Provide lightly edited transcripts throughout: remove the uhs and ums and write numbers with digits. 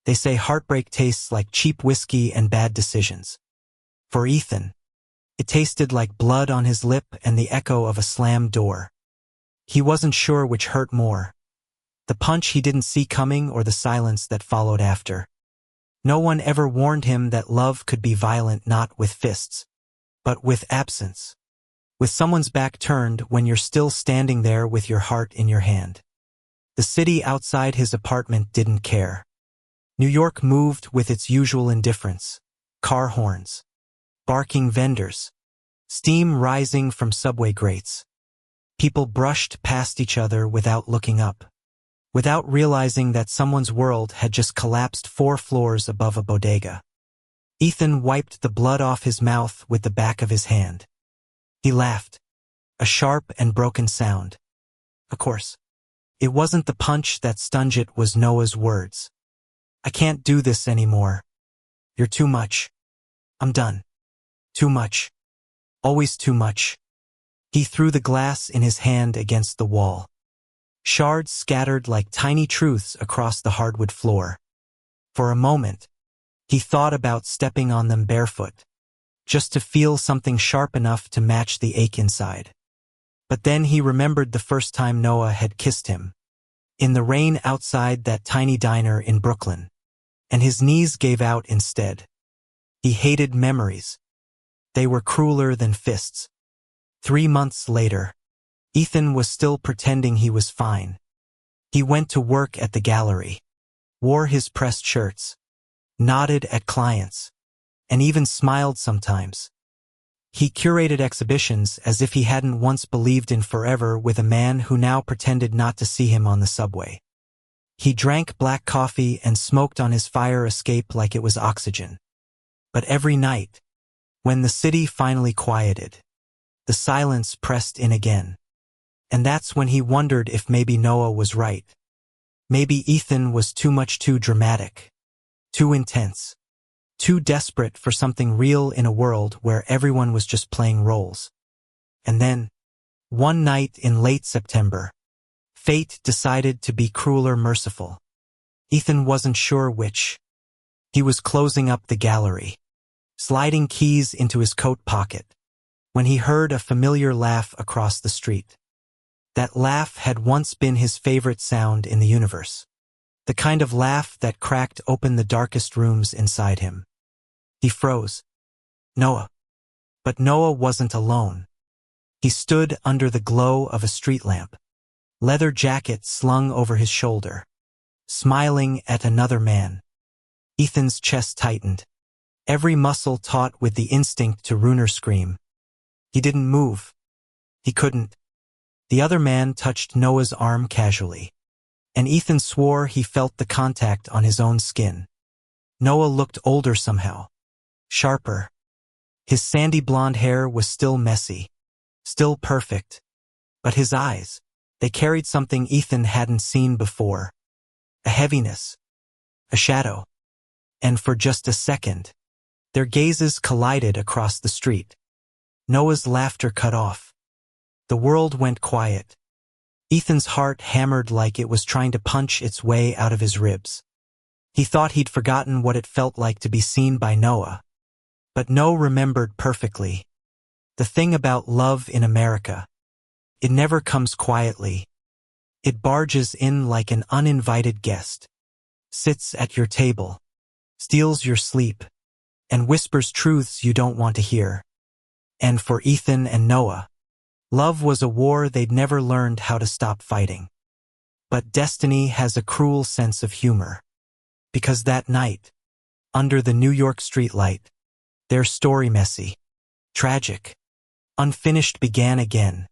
They say heartbreak tastes like cheap whiskey and bad decisions. For Ethan, it tasted like blood on his lip and the echo of a slammed door. He wasn't sure which hurt more, the punch he didn't see coming or the silence that followed after. No one ever warned him that love could be violent not with fists, but with absence. With someone's back turned when you're still standing there with your heart in your hand. The city outside his apartment didn't care. New York moved with its usual indifference. Car horns, barking vendors, steam rising from subway grates. People brushed past each other without looking up, without realizing that someone's world had just collapsed 4 floors above a bodega. Ethan wiped the blood off his mouth with the back of his hand. He laughed, a sharp and broken sound. Of course, it wasn't the punch that stunned, it was Noah's words. I can't do this anymore. You're too much. I'm done. Too much. Always too much. He threw the glass in his hand against the wall. Shards scattered like tiny truths across the hardwood floor. For a moment, he thought about stepping on them barefoot, just to feel something sharp enough to match the ache inside. But then he remembered the first time Noah had kissed him, in the rain outside that tiny diner in Brooklyn, and his knees gave out instead. He hated memories. They were crueler than fists. 3 months later, Ethan was still pretending he was fine. He went to work at the gallery, wore his pressed shirts, nodded at clients, and even smiled sometimes. He curated exhibitions as if he hadn't once believed in forever with a man who now pretended not to see him on the subway. He drank black coffee and smoked on his fire escape like it was oxygen. But every night, when the city finally quieted, the silence pressed in again. And that's when he wondered if maybe Noah was right. Maybe Ethan was too dramatic, too intense, too desperate for something real in a world where everyone was just playing roles. And then, one night in late September, fate decided to be crueler merciful. Ethan wasn't sure which. He was closing up the gallery, sliding keys into his coat pocket, when he heard a familiar laugh across the street. That laugh had once been his favorite sound in the universe. The kind of laugh that cracked open the darkest rooms inside him. He froze. Noah. But Noah wasn't alone. He stood under the glow of a street lamp, leather jacket slung over his shoulder, smiling at another man. Ethan's chest tightened, every muscle taut with the instinct to ruin or scream. He didn't move. He couldn't. The other man touched Noah's arm casually, and Ethan swore he felt the contact on his own skin. Noah looked older somehow, sharper. His sandy blonde hair was still messy, still perfect, but his eyes, they carried something Ethan hadn't seen before. A heaviness, a shadow. And for just a second, their gazes collided across the street. Noah's laughter cut off. The world went quiet. Ethan's heart hammered like it was trying to punch its way out of his ribs. He thought he'd forgotten what it felt like to be seen by Noah. But Noah remembered perfectly. The thing about love in America, it never comes quietly. It barges in like an uninvited guest, sits at your table, steals your sleep, and whispers truths you don't want to hear. And for Ethan and Noah, love was a war they'd never learned how to stop fighting. But destiny has a cruel sense of humor. Because that night, under the New York streetlight, their story messy, tragic, unfinished began again.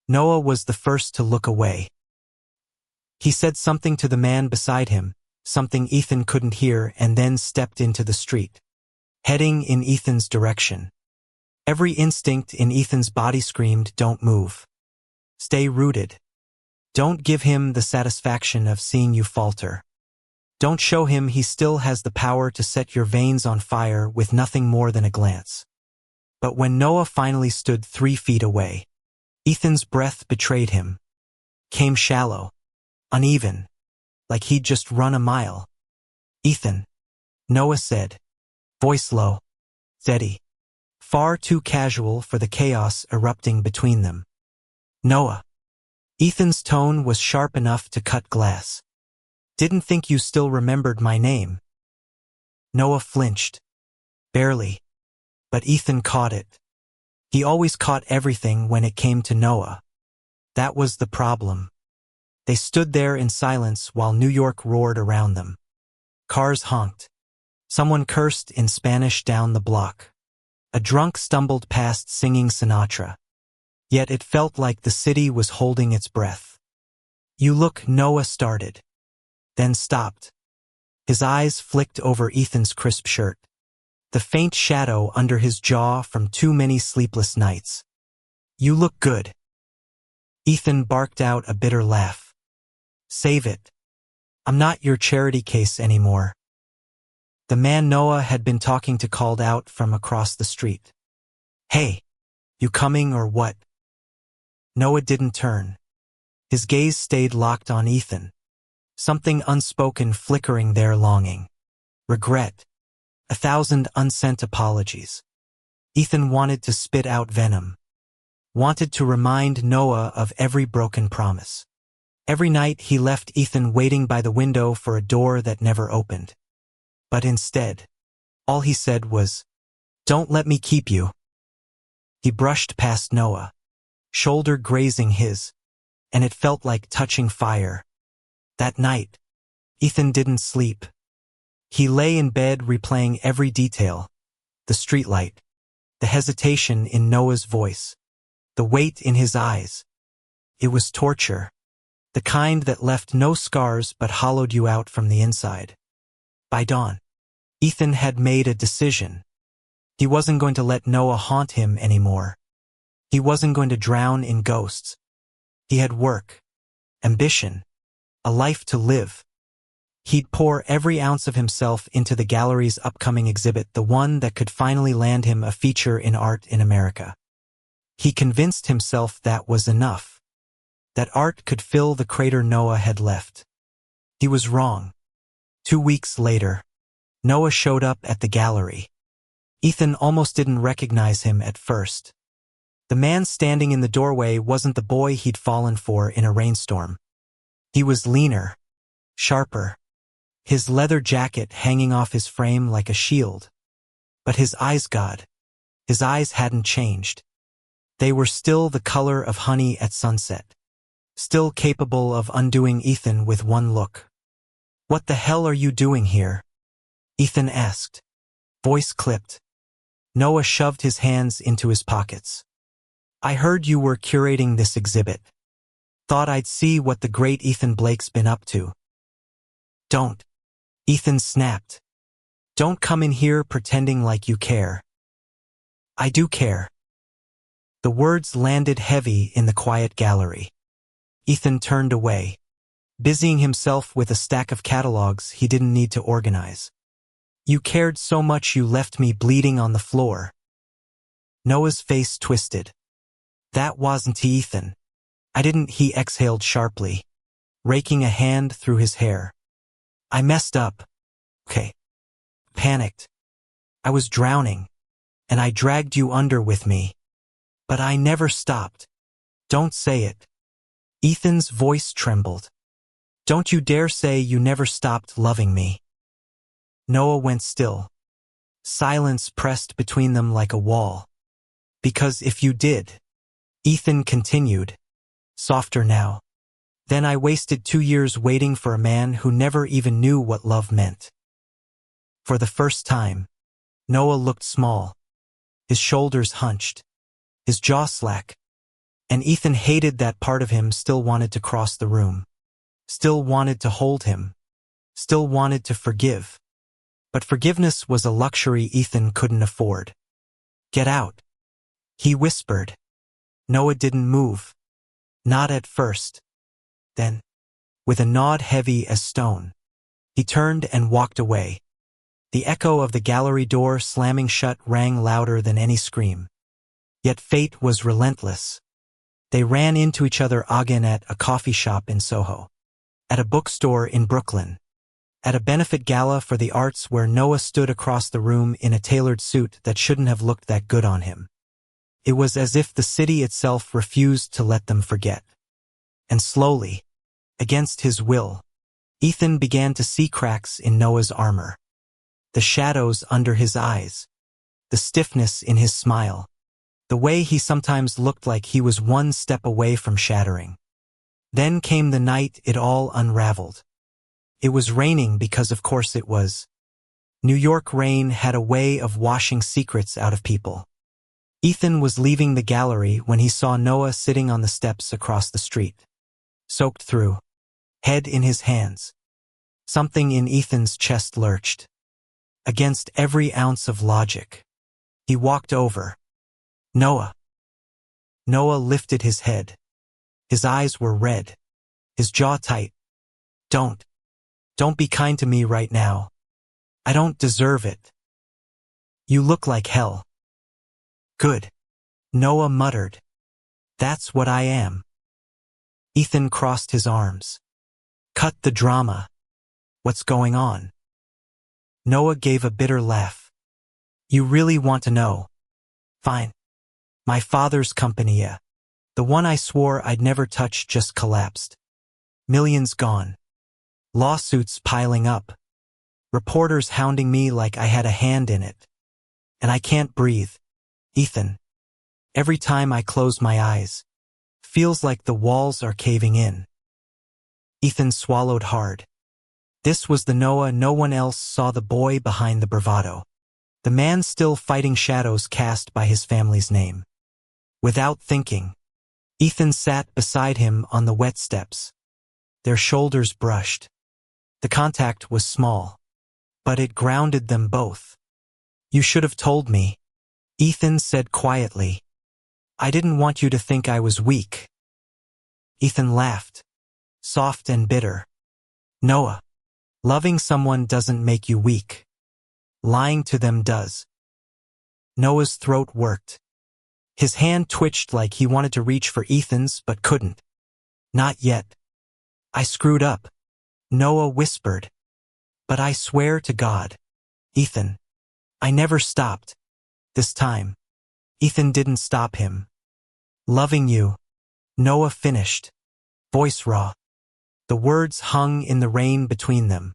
Noah was the first to look away. He said something to the man beside him, something Ethan couldn't hear, and then stepped into the street, heading in Ethan's direction. Every instinct in Ethan's body screamed, don't move. Stay rooted. Don't give him the satisfaction of seeing you falter. Don't show him he still has the power to set your veins on fire with nothing more than a glance. But when Noah finally stood 3 feet away, Ethan's breath betrayed him. Came shallow, uneven, like he'd just run a mile. Ethan, Noah said, voice low, steady, far too casual for the chaos erupting between them. Noah. Ethan's tone was sharp enough to cut glass. Didn't think you still remembered my name. Noah flinched. Barely. But Ethan caught it. He always caught everything when it came to Noah. That was the problem. They stood there in silence while New York roared around them. Cars honked. Someone cursed in Spanish down the block. A drunk stumbled past singing Sinatra. Yet it felt like the city was holding its breath. You look, Noah started. Then stopped. His eyes flicked over Ethan's crisp shirt. The faint shadow under his jaw from too many sleepless nights. You look good. Ethan barked out a bitter laugh. Save it. I'm not your charity case anymore. The man Noah had been talking to called out from across the street. Hey, you coming or what? Noah didn't turn. His gaze stayed locked on Ethan. Something unspoken flickering there, longing. Regret. 1,000 unsent apologies. Ethan wanted to spit out venom. Wanted to remind Noah of every broken promise. Every night he left Ethan waiting by the window for a door that never opened. But instead, all he said was, "Don't let me keep you." He brushed past Noah, shoulder grazing his, and it felt like touching fire. That night, Ethan didn't sleep. He lay in bed replaying every detail. The streetlight, the hesitation in Noah's voice, the weight in his eyes. It was torture. The kind that left no scars but hollowed you out from the inside. By dawn, Ethan had made a decision. He wasn't going to let Noah haunt him anymore. He wasn't going to drown in ghosts. He had work, ambition, a life to live. He'd pour every ounce of himself into the gallery's upcoming exhibit, the one that could finally land him a feature in art in America. He convinced himself that was enough. That art could fill the crater Noah had left. He was wrong. 2 weeks later, Noah showed up at the gallery. Ethan almost didn't recognize him at first. The man standing in the doorway wasn't the boy he'd fallen for in a rainstorm. He was leaner, sharper, his leather jacket hanging off his frame like a shield. But his eyes, God, his eyes hadn't changed. They were still the color of honey at sunset. Still capable of undoing Ethan with one look. "What the hell are you doing here?" Ethan asked. Voice clipped. Noah shoved his hands into his pockets. "I heard you were curating this exhibit. Thought I'd see what the great Ethan Blake's been up to." "Don't." Ethan snapped. "Don't come in here pretending like you care." "I do care." The words landed heavy in the quiet gallery. Ethan turned away, busying himself with a stack of catalogs he didn't need to organize. "You cared so much you left me bleeding on the floor." Noah's face twisted. "That wasn't Ethan. I didn't," he exhaled sharply, raking a hand through his hair. "I messed up. Okay. Panicked. I was drowning, and I dragged you under with me. But I never stopped. Don't say it." Ethan's voice trembled. "Don't you dare say you never stopped loving me." Noah went still. Silence pressed between them like a wall. "Because if you did," Ethan continued, softer now, "then I wasted 2 years waiting for a man who never even knew what love meant." For the first time, Noah looked small. His shoulders hunched, his jaw slack. And Ethan hated that part of him still wanted to cross the room. Still wanted to hold him. Still wanted to forgive. But forgiveness was a luxury Ethan couldn't afford. "Get out," he whispered. Noah didn't move. Not at first. Then, with a nod heavy as stone, he turned and walked away. The echo of the gallery door slamming shut rang louder than any scream. Yet fate was relentless. They ran into each other again at a coffee shop in Soho, at a bookstore in Brooklyn, At a benefit gala for the arts where Noah stood across the room in a tailored suit that shouldn't have looked that good on him. It was as if the city itself refused to let them forget. And slowly, against his will, Ethan began to see cracks in Noah's armor. The shadows under his eyes, the stiffness in his smile, the way he sometimes looked like he was one step away from shattering. Then came the night it all unraveled. It was raining because of course it was. New York rain had a way of washing secrets out of people. Ethan was leaving the gallery when he saw Noah sitting on the steps across the street. Soaked through, head in his hands. Something in Ethan's chest lurched. Against every ounce of logic. He walked over. Noah. Noah lifted his head. His eyes were red. His jaw tight. Don't be kind to me right now. I don't deserve it. You look like hell. Good. Noah muttered. That's what I am. Ethan crossed his arms. Cut the drama. What's going on? Noah gave a bitter laugh. You really want to know? Fine. My father's company, the one I swore I'd never touch, just collapsed. Millions gone. Lawsuits piling up. Reporters hounding me like I had a hand in it. And I can't breathe. Ethan. Every time I close my eyes. Feels like the walls are caving in. Ethan swallowed hard. This was the Noah no one else saw, the boy behind the bravado. The man still fighting shadows cast by his family's name. Without thinking, Ethan sat beside him on the wet steps. Their shoulders brushed. The contact was small, but it grounded them both. You should have told me, Ethan said quietly. I didn't want you to think I was weak. Ethan laughed, soft and bitter. Noah, loving someone doesn't make you weak. Lying to them does. Noah's throat worked. His hand twitched like he wanted to reach for Ethan's but couldn't. Not yet. I screwed up, Noah whispered. But I swear to God, Ethan, I never stopped. This time, Ethan didn't stop him. Loving you, Noah finished, voice raw. The words hung in the rain between them,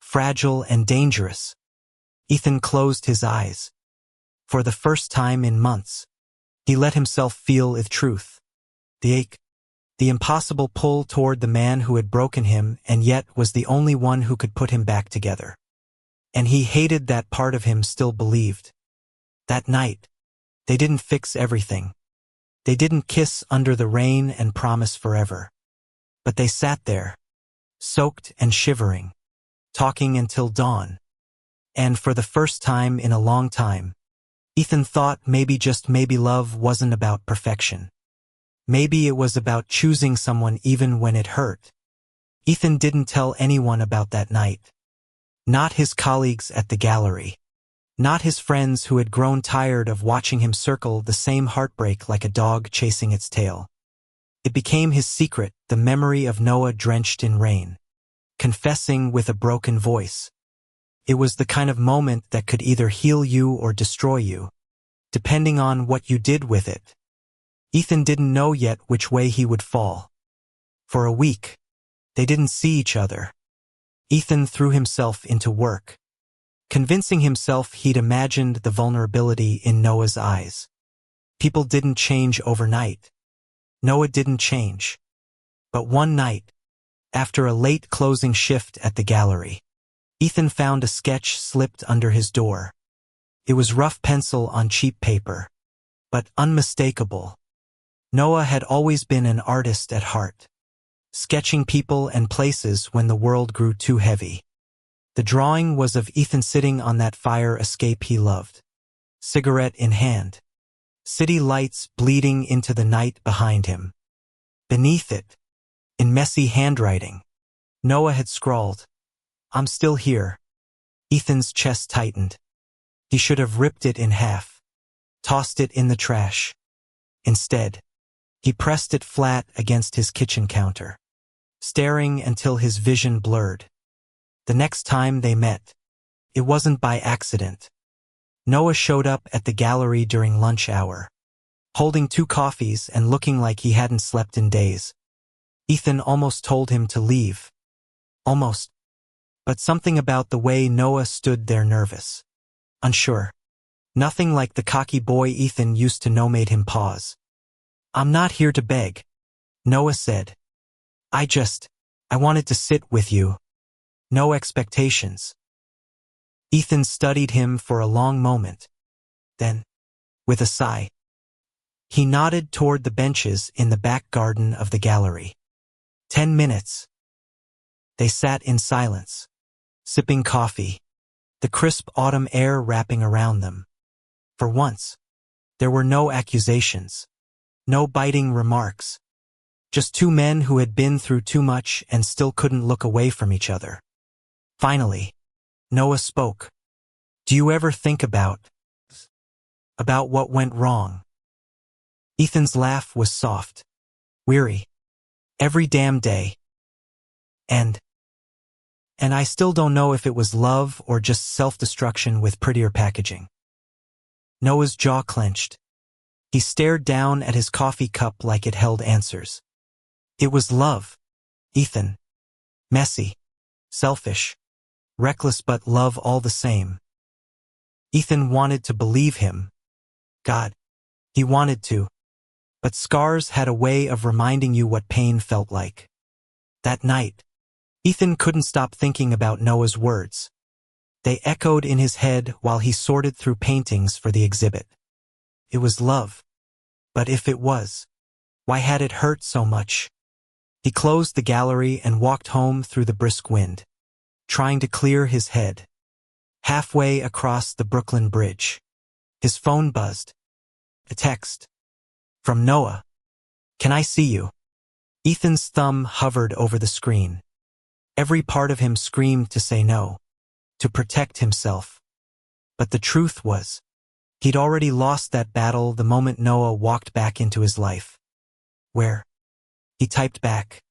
fragile and dangerous. Ethan closed his eyes. For the first time in months, he let himself feel the truth. The ache, the impossible pull toward the man who had broken him and yet was the only one who could put him back together. And he hated that part of him still believed. That night, they didn't fix everything. They didn't kiss under the rain and promise forever. But they sat there, soaked and shivering, talking until dawn. And for the first time in a long time, Ethan thought maybe, just maybe, love wasn't about perfection. Maybe it was about choosing someone even when it hurt. Ethan didn't tell anyone about that night. Not his colleagues at the gallery. Not his friends who had grown tired of watching him circle the same heartbreak like a dog chasing its tail. It became his secret, the memory of Noah drenched in rain, confessing with a broken voice. It was the kind of moment that could either heal you or destroy you, depending on what you did with it. Ethan didn't know yet which way he would fall. For a week, they didn't see each other. Ethan threw himself into work, convincing himself he'd imagined the vulnerability in Noah's eyes. People didn't change overnight. Noah didn't change. But one night, after a late closing shift at the gallery, Ethan found a sketch slipped under his door. It was rough pencil on cheap paper, but unmistakable. Noah had always been an artist at heart, sketching people and places when the world grew too heavy. The drawing was of Ethan sitting on that fire escape he loved, cigarette in hand, city lights bleeding into the night behind him. Beneath it, in messy handwriting, Noah had scrawled, "I'm still here." Ethan's chest tightened. He should have ripped it in half, tossed it in the trash. Instead, he pressed it flat against his kitchen counter, staring until his vision blurred. The next time they met, it wasn't by accident. Noah showed up at the gallery during lunch hour, holding 2 coffees and looking like he hadn't slept in days. Ethan almost told him to leave. Almost. But something about the way Noah stood there nervous, unsure. Nothing like the cocky boy Ethan used to know made him pause. "I'm not here to beg," Noah said. I wanted to sit with you. No expectations." Ethan studied him for a long moment. Then, with a sigh, he nodded toward the benches in the back garden of the gallery. 10 minutes. They sat in silence, sipping coffee, the crisp autumn air wrapping around them. For once, there were no accusations, no biting remarks, just 2 men who had been through too much and still couldn't look away from each other. Finally, Noah spoke. "Do you ever think about what went wrong?" Ethan's laugh was soft, weary. "Every damn day. And I still don't know if it was love or just self-destruction with prettier packaging." Noah's jaw clenched. He stared down at his coffee cup like it held answers. "It was love, Ethan. Messy, selfish, reckless, but love all the same." Ethan wanted to believe him. God, he wanted to. But scars had a way of reminding you what pain felt like. That night, Ethan couldn't stop thinking about Noah's words. They echoed in his head while he sorted through paintings for the exhibit. It was love. But if it was, why had it hurt so much? He closed the gallery and walked home through the brisk wind, trying to clear his head. Halfway across the Brooklyn Bridge, his phone buzzed. A text. From Noah. "Can I see you?" Ethan's thumb hovered over the screen. Every part of him screamed to say no, to protect himself. But the truth was, he'd already lost that battle the moment Noah walked back into his life. "Where?" He typed back.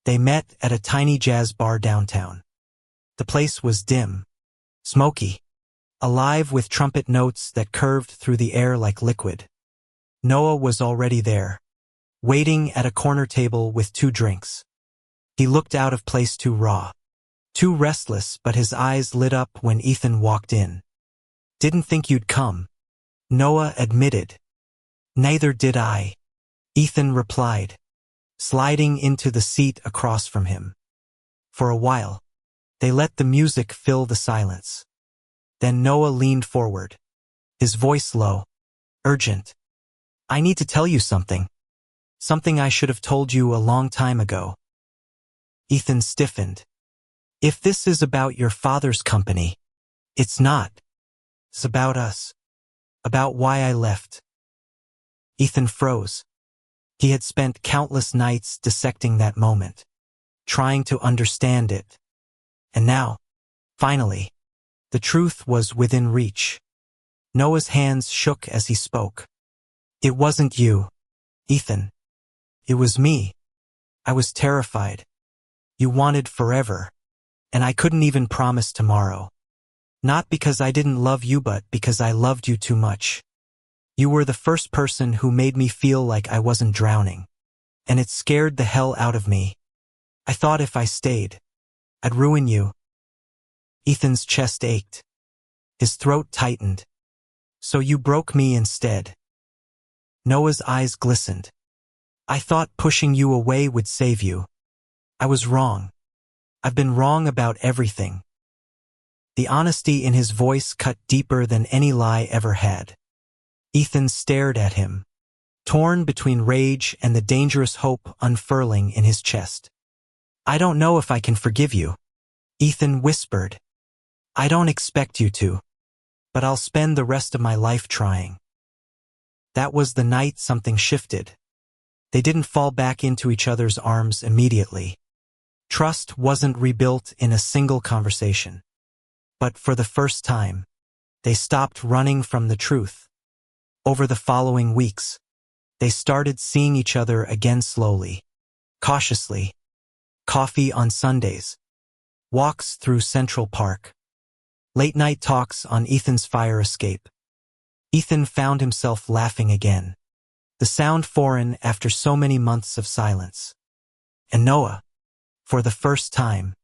They met at a tiny jazz bar downtown. The place was dim, smoky, alive with trumpet notes that curved through the air like liquid. Noah was already there, waiting at a corner table with 2 drinks. He looked out of place too raw, too restless, but his eyes lit up when Ethan walked in. "Didn't think you'd come," Noah admitted. "Neither did I," Ethan replied, sliding into the seat across from him. For a while, they let the music fill the silence. Then Noah leaned forward, his voice low, urgent. "I need to tell you something. Something I should have told you a long time ago." Ethan stiffened. "If this is about your father's company, it's not. It's about us. About why I left." Ethan froze. He had spent countless nights dissecting that moment, trying to understand it. And now, finally, the truth was within reach. Noah's hands shook as he spoke. "It wasn't you, Ethan. It was me. I was terrified. You wanted forever, and I couldn't even promise tomorrow. Not because I didn't love you, but because I loved you too much. You were the first person who made me feel like I wasn't drowning, and it scared the hell out of me. I thought if I stayed, I'd ruin you." Ethan's chest ached. His throat tightened. "So you broke me instead." Noah's eyes glistened. "I thought pushing you away would save you. I was wrong. I've been wrong about everything." The honesty in his voice cut deeper than any lie ever had. Ethan stared at him, torn between rage and the dangerous hope unfurling in his chest. "I don't know if I can forgive you," Ethan whispered. "I don't expect you to, but I'll spend the rest of my life trying." That was the night something shifted. They didn't fall back into each other's arms immediately. Trust wasn't rebuilt in a single conversation. But for the first time, they stopped running from the truth. Over the following weeks, they started seeing each other again slowly, cautiously. Coffee on Sundays, walks through Central Park. Late-night talks on Ethan's fire escape. Ethan found himself laughing again. The sound foreign after so many months of silence. And Noah, for the first time,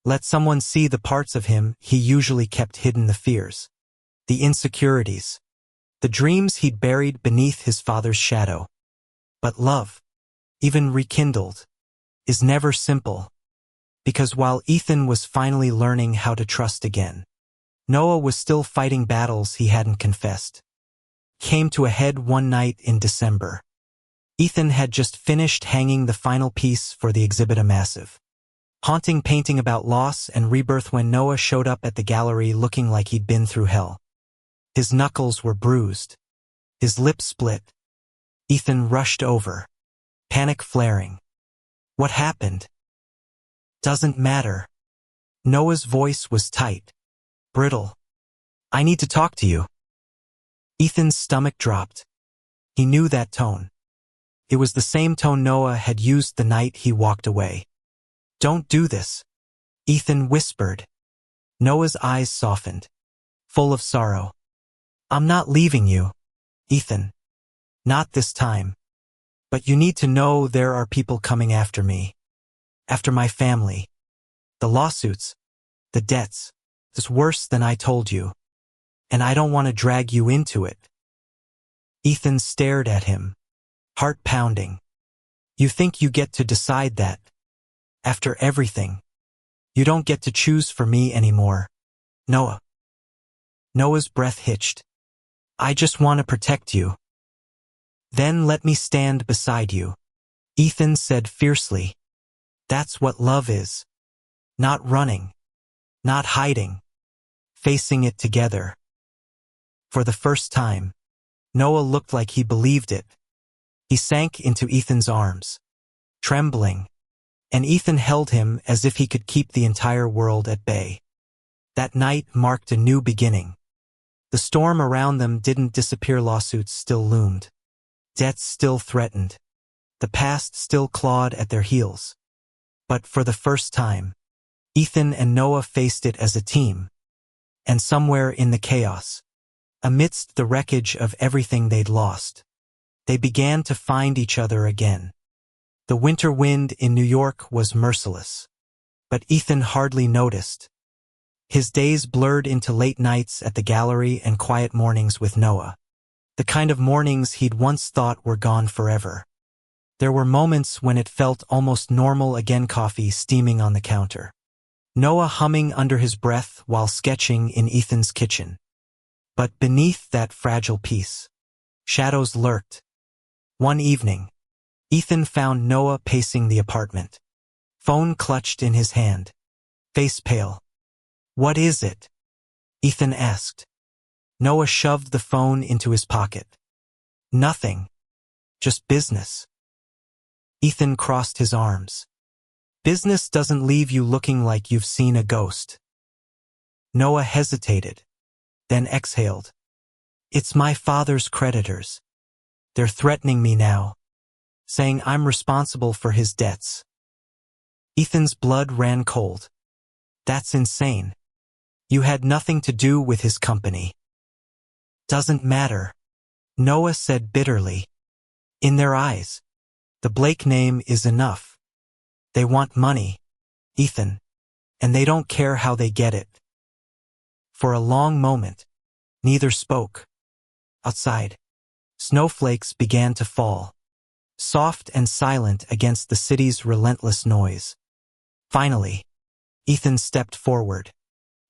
let someone see the parts of him he usually kept hidden, the fears, the insecurities, the dreams he'd buried beneath his father's shadow. But love, even rekindled, is never simple. Because while Ethan was finally learning how to trust again, Noah was still fighting battles he hadn't confessed. Came to a head one night in December. Ethan had just finished hanging the final piece for the exhibit, a massive, haunting painting about loss and rebirth, when Noah showed up at the gallery looking like he'd been through hell. His knuckles were bruised. His lips split. Ethan rushed over, panic flaring. What happened? Doesn't matter. Noah's voice was tight, brittle. I need to talk to you. Ethan's stomach dropped. He knew that tone. It was the same tone Noah had used the night he walked away. Don't do this, Ethan whispered. Noah's eyes softened, full of sorrow. I'm not leaving you, Ethan. Not this time. But you need to know there are people coming after me. After my family. The lawsuits. The debts. It's worse than I told you. And I don't want to drag you into it. Ethan stared at him, heart pounding. You think you get to decide that? After everything. You don't get to choose for me anymore, Noah. Noah's breath hitched. I just want to protect you. Then let me stand beside you, Ethan said fiercely. That's what love is. Not running. Not hiding. Facing it together. For the first time, Noah looked like he believed it. He sank into Ethan's arms, trembling, and Ethan held him as if he could keep the entire world at bay. That night marked a new beginning. The storm around them didn't disappear. Lawsuits still loomed. Debts still threatened. The past still clawed at their heels. But for the first time, Ethan and Noah faced it as a team. And somewhere in the chaos, amidst the wreckage of everything they'd lost, they began to find each other again. The winter wind in New York was merciless. But Ethan hardly noticed. His days blurred into late nights at the gallery and quiet mornings with Noah. The kind of mornings he'd once thought were gone forever. There were moments when it felt almost normal again, coffee steaming on the counter. Noah humming under his breath while sketching in Ethan's kitchen. But beneath that fragile peace, shadows lurked. One evening, Ethan found Noah pacing the apartment. Phone clutched in his hand. Face pale. What is it? Ethan asked. Noah shoved the phone into his pocket. Nothing. Just business. Ethan crossed his arms. Business doesn't leave you looking like you've seen a ghost. Noah hesitated, then exhaled. It's my father's creditors. They're threatening me now, saying I'm responsible for his debts. Ethan's blood ran cold. That's insane. You had nothing to do with his company. Doesn't matter, Noah said bitterly. In their eyes, the Blake name is enough. They want money, Ethan, and they don't care how they get it. For a long moment, neither spoke. Outside, snowflakes began to fall, soft and silent against the city's relentless noise. Finally, Ethan stepped forward,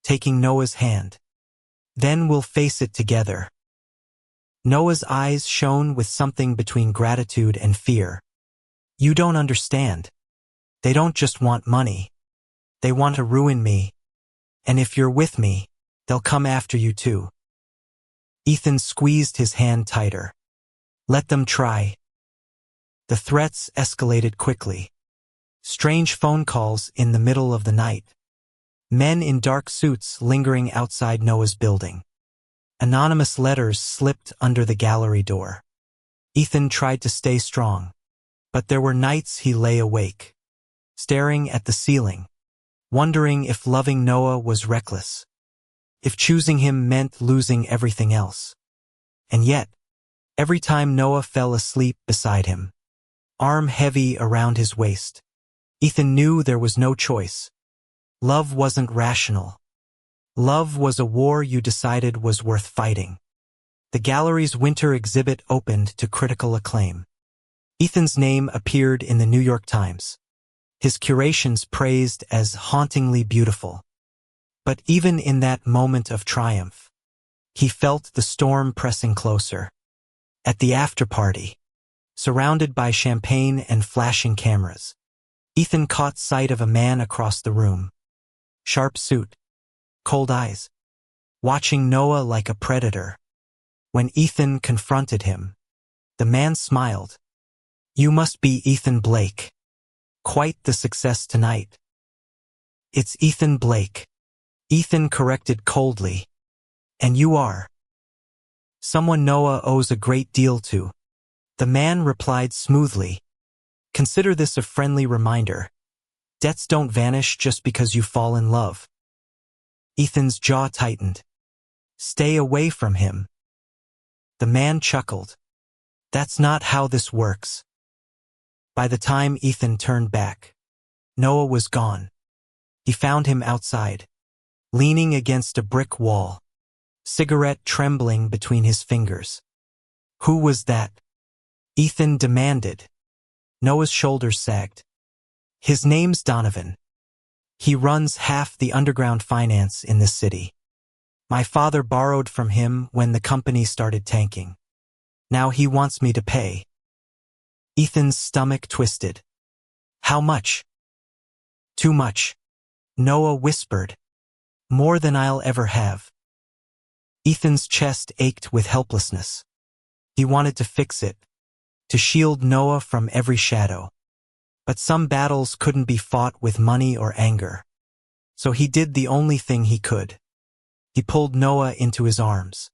taking Noah's hand. Then we'll face it together. Noah's eyes shone with something between gratitude and fear. You don't understand. They don't just want money. They want to ruin me. And if you're with me, they'll come after you too. Ethan squeezed his hand tighter. Let them try. The threats escalated quickly. Strange phone calls in the middle of the night. Men in dark suits lingering outside Noah's building. Anonymous letters slipped under the gallery door. Ethan tried to stay strong, but there were nights he lay awake, staring at the ceiling, wondering if loving Noah was reckless, if choosing him meant losing everything else. And yet, every time Noah fell asleep beside him, arm heavy around his waist, Ethan knew there was no choice. Love wasn't rational. Love was a war you decided was worth fighting. The gallery's winter exhibit opened to critical acclaim. Ethan's name appeared in the New York Times, his curations praised as hauntingly beautiful. But even in that moment of triumph, he felt the storm pressing closer. At the after-party, surrounded by champagne and flashing cameras, Ethan caught sight of a man across the room. Sharp suit, cold eyes, watching Noah like a predator. When Ethan confronted him, the man smiled. "You must be Ethan Blake. Quite the success tonight." "It's Ethan Blake," Ethan corrected coldly. "And you are someone Noah owes a great deal to." The man replied smoothly. "Consider this a friendly reminder. Debts don't vanish just because you fall in love." Ethan's jaw tightened. "Stay away from him." The man chuckled. "That's not how this works." By the time Ethan turned back, Noah was gone. He found him outside, leaning against a brick wall, cigarette trembling between his fingers. "Who was that?" Ethan demanded. Noah's shoulders sagged. "His name's Donovan. He runs half the underground finance in this city. My father borrowed from him when the company started tanking. Now he wants me to pay." Ethan's stomach twisted. "How much?" "Too much," Noah whispered. "More than I'll ever have." Ethan's chest ached with helplessness. He wanted to fix it, to shield Noah from every shadow. But some battles couldn't be fought with money or anger. So he did the only thing he could. He pulled Noah into his arms,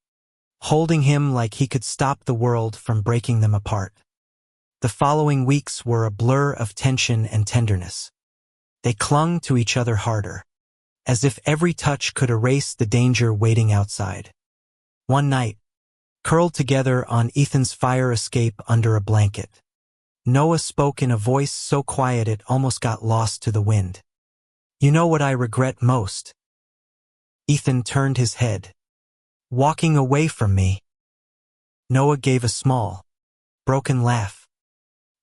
holding him like he could stop the world from breaking them apart. The following weeks were a blur of tension and tenderness. They clung to each other harder, as if every touch could erase the danger waiting outside. One night, curled together on Ethan's fire escape under a blanket, Noah spoke in a voice so quiet it almost got lost to the wind. "You know what I regret most?" Ethan turned his head. "Walking away from me." Noah gave a small, broken laugh.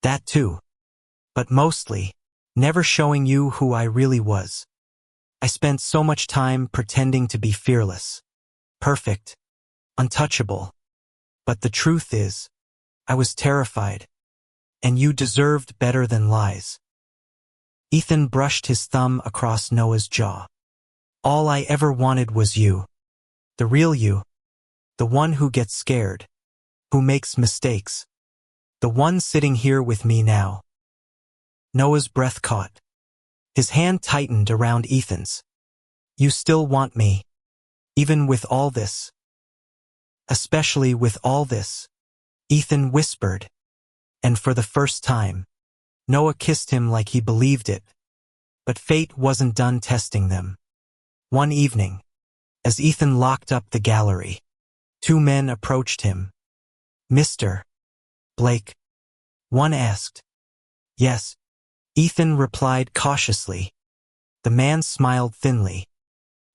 "That too. But mostly, never showing you who I really was. I spent so much time pretending to be fearless, perfect, untouchable. But the truth is, I was terrified, and you deserved better than lies." Ethan brushed his thumb across Noah's jaw. "All I ever wanted was you. The real you. The one who gets scared, who makes mistakes. The one sitting here with me now." Noah's breath caught. His hand tightened around Ethan's. "You still want me, even with all this?" "Especially with all this," Ethan whispered. And for the first time, Noah kissed him like he believed it. But fate wasn't done testing them. One evening, as Ethan locked up the gallery, two men approached him. "Mr. Blake?" one asked. "Yes," Ethan replied cautiously. The man smiled thinly.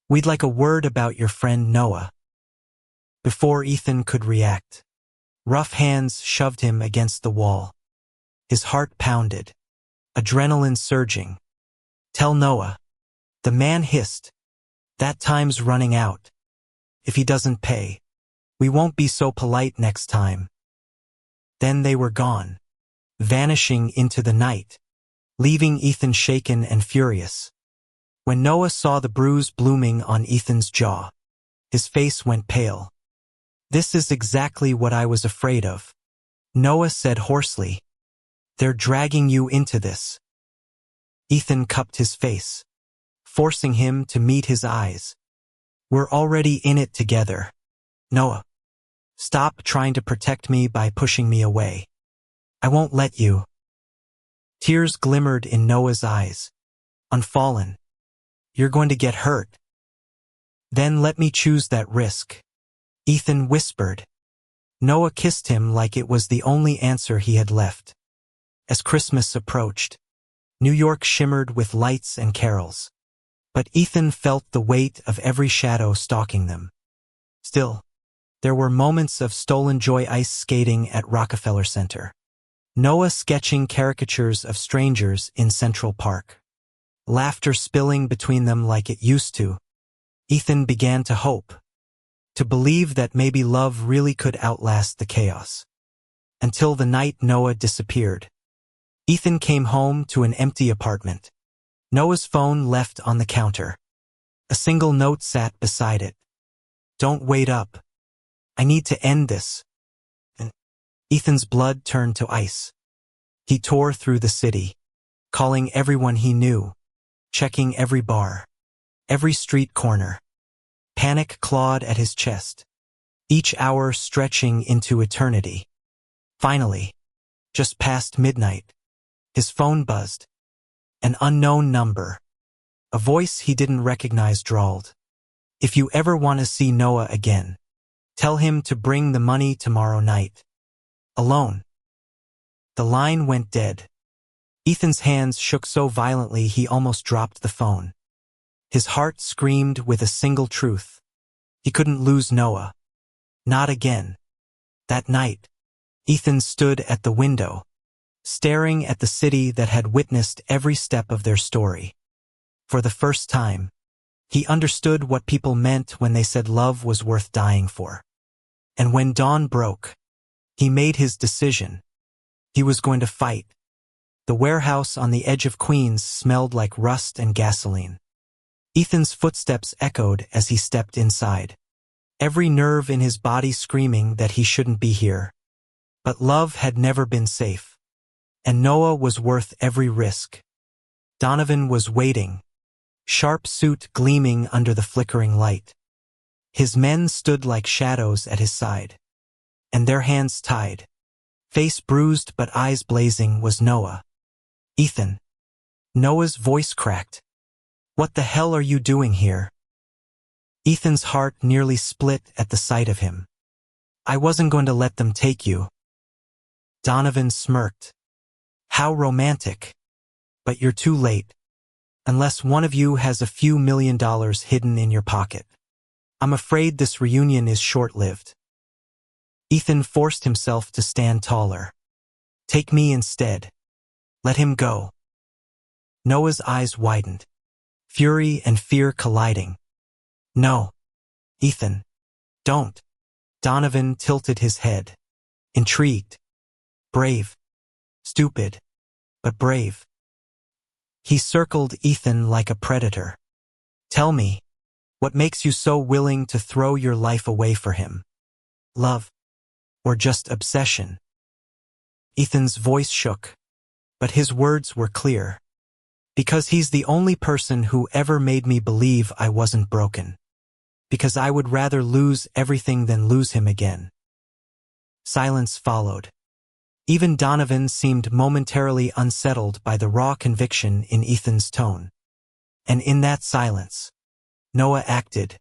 "We'd like a word about your friend Noah." Before Ethan could react, rough hands shoved him against the wall. His heart pounded, adrenaline surging. "Tell Noah," the man hissed. "That time's running out. If he doesn't pay, we won't be so polite next time." Then they were gone, vanishing into the night, leaving Ethan shaken and furious. When Noah saw the bruise blooming on Ethan's jaw, his face went pale. "This is exactly what I was afraid of," Noah said hoarsely. "They're dragging you into this." Ethan cupped his face, forcing him to meet his eyes. "We're already in it together. Noah, stop trying to protect me by pushing me away. I won't let you." Tears glimmered in Noah's eyes. "Unfallen. You're going to get hurt. Then let me choose that risk, Ethan whispered. Noah kissed him like it was the only answer he had left. As Christmas approached, New York shimmered with lights and carols. But Ethan felt the weight of every shadow stalking them. Still, there were moments of stolen joy ice skating at Rockefeller Center. Noah sketching caricatures of strangers in Central Park. Laughter spilling between them like it used to. Ethan began to hope, to believe that maybe love really could outlast the chaos. Until the night Noah disappeared. Ethan came home to an empty apartment. Noah's phone left on the counter. A single note sat beside it. Don't wait up. I need to end this. And Ethan's blood turned to ice. He tore through the city, calling everyone he knew, checking every bar, every street corner. Panic clawed at his chest, each hour stretching into eternity. Finally, just past midnight, his phone buzzed. An unknown number. A voice he didn't recognize drawled. If you ever want to see Noah again, tell him to bring the money tomorrow night. Alone. The line went dead. Ethan's hands shook so violently he almost dropped the phone. His heart screamed with a single truth. He couldn't lose Noah. Not again. That night, Ethan stood at the window, staring at the city that had witnessed every step of their story. For the first time, he understood what people meant when they said love was worth dying for. And when dawn broke, he made his decision. He was going to fight. The warehouse on the edge of Queens smelled like rust and gasoline. Ethan's footsteps echoed as he stepped inside, every nerve in his body screaming that he shouldn't be here. But love had never been safe. And Noah was worth every risk. Donovan was waiting, sharp suit gleaming under the flickering light. His men stood like shadows at his side, and their hands tied. Face bruised but eyes blazing was Noah. Ethan. Noah's voice cracked. What the hell are you doing here? Ethan's heart nearly split at the sight of him. I wasn't going to let them take you. Donovan smirked. How romantic. But you're too late. Unless one of you has a few $1 million hidden in your pocket. I'm afraid this reunion is short-lived. Ethan forced himself to stand taller. Take me instead. Let him go. Noah's eyes widened, fury and fear colliding. No. Ethan. Don't. Donovan tilted his head. Intrigued. Brave. Stupid. But brave. He circled Ethan like a predator. Tell me, what makes you so willing to throw your life away for him? Love? Or just obsession? Ethan's voice shook, but his words were clear. Because he's the only person who ever made me believe I wasn't broken. Because I would rather lose everything than lose him again. Silence followed. Even Donovan seemed momentarily unsettled by the raw conviction in Ethan's tone. And in that silence, Noah acted.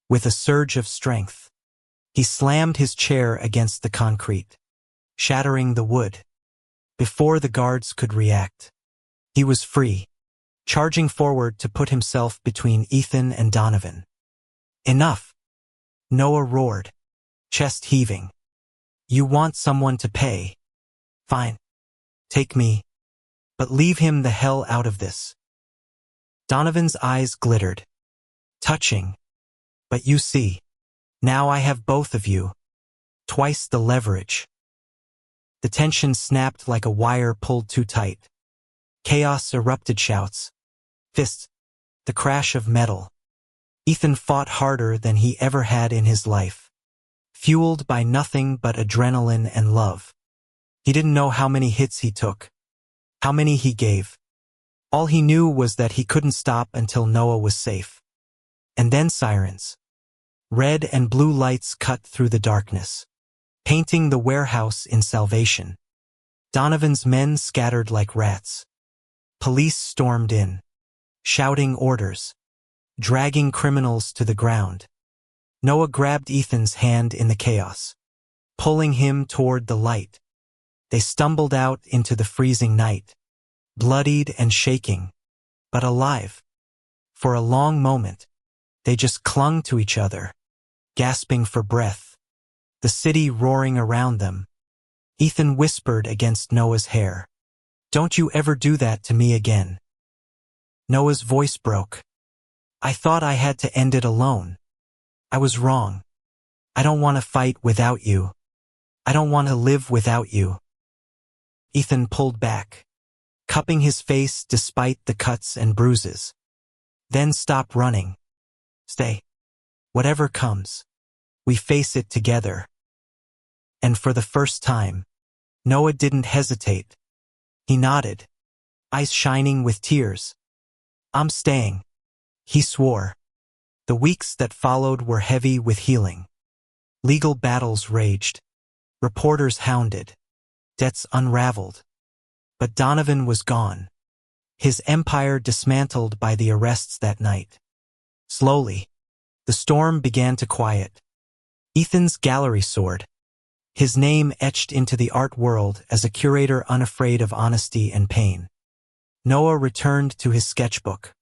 With a surge of strength, he slammed his chair against the concrete, shattering the wood. Before the guards could react, he was free, charging forward to put himself between Ethan and Donovan. Enough! Noah roared, chest heaving. You want someone to pay? Fine. Take me. But leave him the hell out of this. Donovan's eyes glittered. Touching. But you see, now I have both of you. Twice the leverage. The tension snapped like a wire pulled too tight. Chaos erupted, shouts, fists, the crash of metal. Ethan fought harder than he ever had in his life, fueled by nothing but adrenaline and love. He didn't know how many hits he took, how many he gave. All he knew was that he couldn't stop until Noah was safe. And then sirens. Red and blue lights cut through the darkness, painting the warehouse in salvation. Donovan's men scattered like rats. Police stormed in, shouting orders. dragging criminals to the ground. Noah grabbed Ethan's hand in the chaos, pulling him toward the light. They stumbled out into the freezing night, bloodied and shaking, but alive. For a long moment, they just clung to each other, gasping for breath, the city roaring around them. Ethan whispered against Noah's hair, "Don't you ever do that to me again." Noah's voice broke. "I thought I had to end it alone. I was wrong. I don't want to fight without you. I don't want to live without you." Ethan pulled back, cupping his face despite the cuts and bruises. "Then stop running. Stay. Whatever comes, we face it together." And for the first time, Noah didn't hesitate. He nodded, eyes shining with tears. "I'm staying," he swore. The weeks that followed were heavy with healing. Legal battles raged. Reporters hounded. Debts unraveled. But Donovan was gone. His empire dismantled by the arrests that night. Slowly, the storm began to quiet. Ethan's gallery soared, his name etched into the art world as a curator unafraid of honesty and pain. Noah returned to his sketchbook,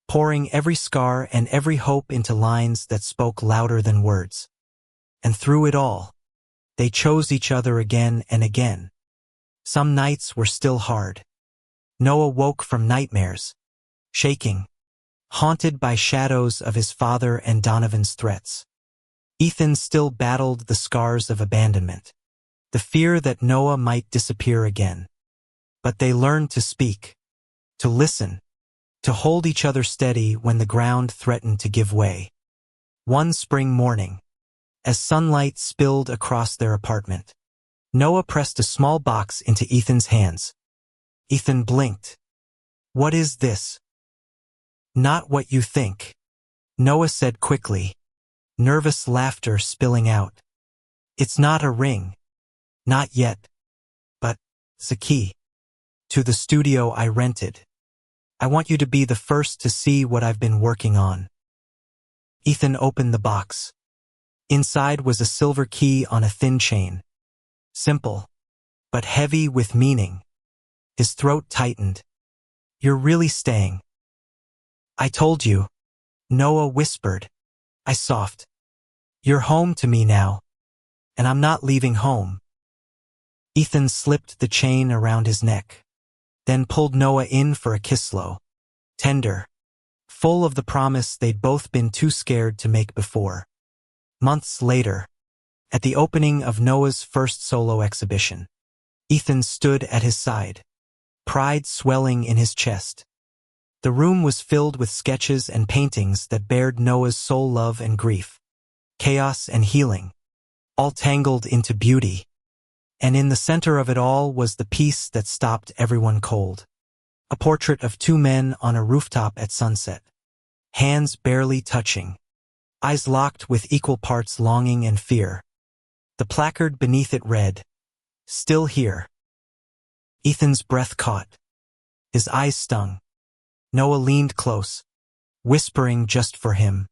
pouring every scar and every hope into lines that spoke louder than words. And through it all, they chose each other again and again. Some nights were still hard. Noah woke from nightmares, shaking, haunted by shadows of his father and Donovan's threats. Ethan still battled the scars of abandonment, the fear that Noah might disappear again. But they learned to speak, to listen, to hold each other steady when the ground threatened to give way. One spring morning, as sunlight spilled across their apartment, Noah pressed a small box into Ethan's hands. Ethan blinked. "What is this?" "Not what you think," Noah said quickly, nervous laughter spilling out. "It's not a ring. Not yet. But it's a key to the studio I rented. I want you to be the first to see what I've been working on." Ethan opened the box. Inside was a silver key on a thin chain. Simple, but heavy with meaning. His throat tightened. "You're really staying." "I told you," Noah whispered. I soft. "You're home to me now, and I'm not leaving home." Ethan slipped the chain around his neck, then pulled Noah in for a kiss slow, tender, full of the promise they'd both been too scared to make before. Months later, at the opening of Noah's first solo exhibition, Ethan stood at his side, pride swelling in his chest. The room was filled with sketches and paintings that bared Noah's soul, love and grief, chaos and healing, all tangled into beauty. And in the center of it all was the piece that stopped everyone cold. A portrait of two men on a rooftop at sunset, hands barely touching, eyes locked with equal parts longing and fear. The placard beneath it read, "Still here." Ethan's breath caught. His eyes stung. Noah leaned close, whispering just for him,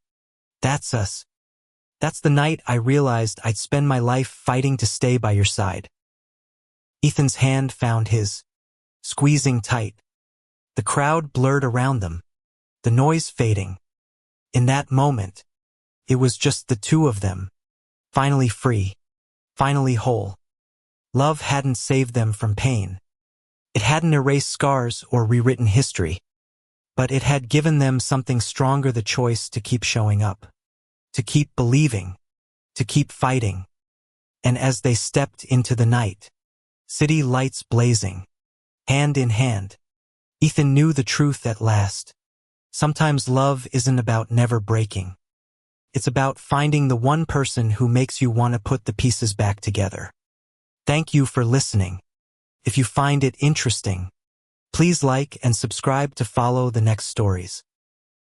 "That's us. That's the night I realized I'd spend my life fighting to stay by your side." Ethan's hand found his, squeezing tight. The crowd blurred around them, the noise fading. In that moment, it was just the two of them, finally free, finally whole. Love hadn't saved them from pain. It hadn't erased scars or rewritten history, but it had given them something stronger: the choice to keep showing up, to keep believing, to keep fighting. And as they stepped into the night, city lights blazing, hand in hand, Ethan knew the truth at last. Sometimes love isn't about never breaking. It's about finding the one person who makes you want to put the pieces back together. Thank you for listening. If you find it interesting, please like and subscribe to follow the next stories.